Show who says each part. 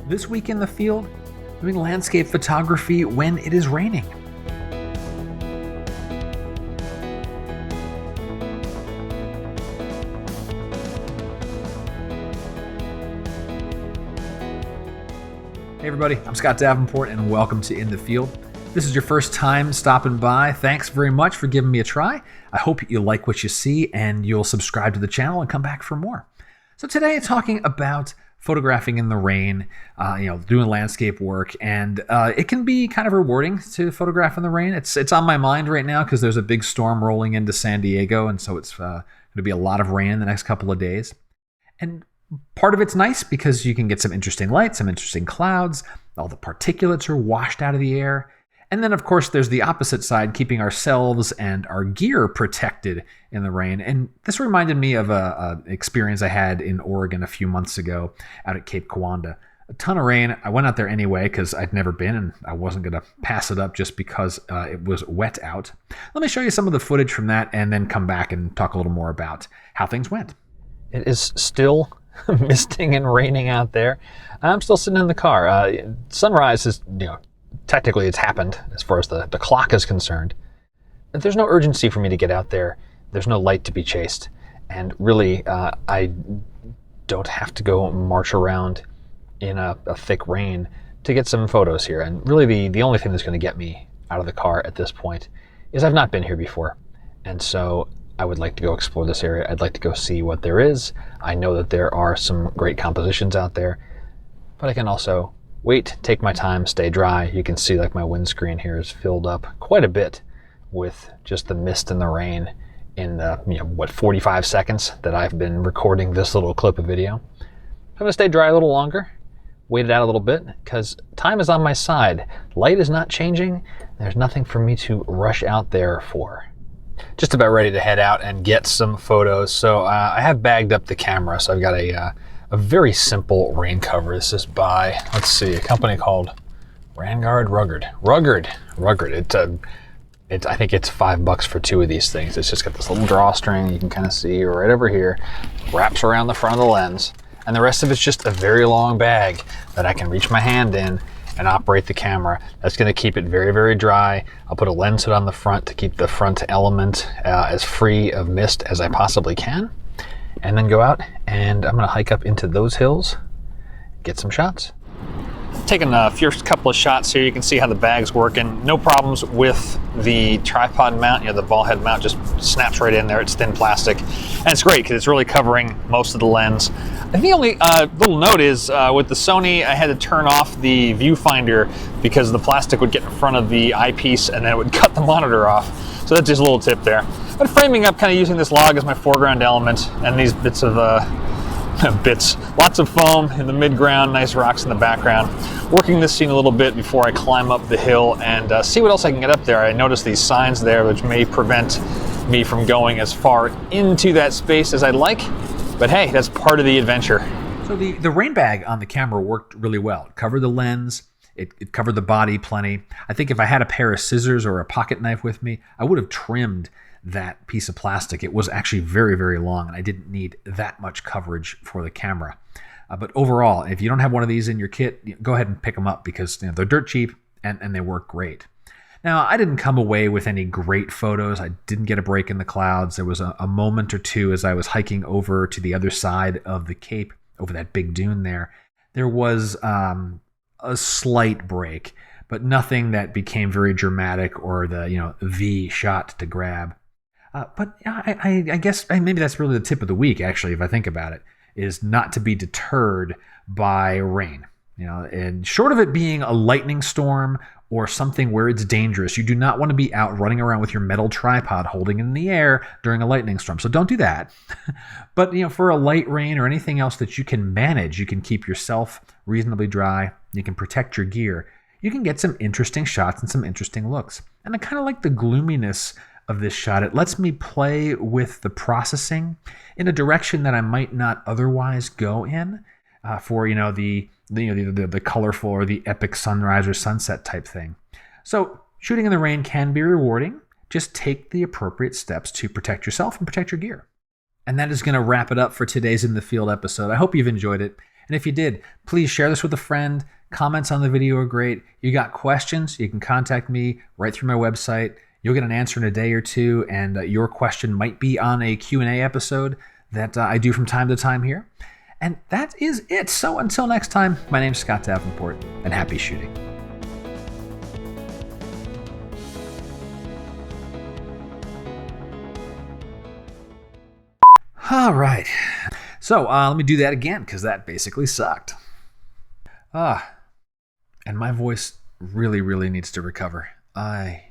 Speaker 1: This week in the field, doing landscape photography when it is raining. Hey everybody, I'm Scott Davenport and welcome to In the Field. If this is your first time stopping by, thanks very much for giving me a try. I hope you like what you see and you'll subscribe to the channel and come back for more. So today I'm talking about photographing in the rain, doing landscape work, and it can be kind of rewarding to photograph in the rain. It's on my mind right now because there's a big storm rolling into San Diego, and so it's going to be a lot of rain in the next couple of days. And part of it's nice because you can get some interesting light, some interesting clouds, all the particulates are washed out of the air. And then, of course, there's the opposite side, keeping ourselves and our gear protected in the rain. And this reminded me of an experience I had in Oregon a few months ago out at Cape Kiwanda. A ton of rain. I went out there anyway because I'd never been and I wasn't going to pass it up just because it was wet out. Let me show you some of the footage from that and then come back and talk a little more about how things went.
Speaker 2: It is still misting and raining out there. I'm still sitting in the car. Sunrise is, technically it's happened as far as the clock is concerned. But there's no urgency for me to get out there. There's no light to be chased. And really, I don't have to go march around in a thick rain to get some photos here. And really the only thing that's going to get me out of the car at this point is I've not been here before. And so I would like to go explore this area. I'd like to go see what there is. I know that there are some great compositions out there, but I can also wait, take my time, stay dry. You can see like my windscreen here is filled up quite a bit with just the mist and the rain in the, 45 seconds that I've been recording this little clip of video. I'm gonna stay dry a little longer, wait it out a little bit, because time is on my side. Light is not changing. There's nothing for me to rush out there for. Just about ready to head out and get some photos. So I have bagged up the camera, so I've got a very simple rain cover. This is by, let's see, a company called Ruggard. I think it's $5 for two of these things. It's just got this little drawstring you can kind of see right over here, wraps around the front of the lens, and the rest of it's just a very long bag that I can reach my hand in and operate the camera. That's going to keep it very, very dry. I'll put a lens hood on the front to keep the front element as free of mist as I possibly can. And then go out and I'm going to hike up into those hills, get some shots. Taking a first couple of shots here. You can see how the bag's working. No problems with the tripod mount. The ball head mount just snaps right in there. It's thin plastic. And it's great because it's really covering most of the lens. I think the only little note is with the Sony, I had to turn off the viewfinder because the plastic would get in front of the eyepiece and then it would cut the monitor off. So that's just a little tip there. But framing up, kind of using this log as my foreground element and these bits of lots of foam in the midground, nice rocks in the background. Working this scene a little bit before I climb up the hill and see what else I can get up there. I noticed these signs there which may prevent me from going as far into that space as I'd like, but hey, that's part of the adventure.
Speaker 1: So the rain bag on the camera worked really well. It covered the lens, it covered the body plenty. I think if I had a pair of scissors or a pocket knife with me, I would have trimmed that piece of plastic. It was actually very, very long and I didn't need that much coverage for the camera. But overall, if you don't have one of these in your kit, go ahead and pick them up because they're dirt cheap and they work great. Now, I didn't come away with any great photos. I didn't get a break in the clouds. There was a moment or two as I was hiking over to the other side of the Cape, over that big dune there. There was a slight break, but nothing that became very dramatic or the V shot to grab. But I guess maybe that's really the tip of the week, actually, if I think about it, is not to be deterred by rain. And short of it being a lightning storm or something where it's dangerous, you do not want to be out running around with your metal tripod holding it in the air during a lightning storm. So don't do that. But for a light rain or anything else that you can manage, you can keep yourself reasonably dry, you can protect your gear, you can get some interesting shots and some interesting looks. And I kind of like the gloominess of this shot. It lets me play with the processing in a direction that I might not otherwise go in for the colorful or the epic sunrise or sunset type thing. So shooting in the rain can be rewarding. Just take the appropriate steps to protect yourself and protect your gear. And that is going to wrap it up for today's In the Field episode. I hope you've enjoyed it. And if you did, please share this with a friend. Comments on the video are great. You got questions, you can contact me right through my website. You'll get an answer in a day or two, and your question might be on a Q&A episode that I do from time to time here. And that is it. So until next time, my name's Scott Davenport, and happy shooting. All right. So let me do that again, because that basically sucked. And my voice really, really needs to recover. Ay.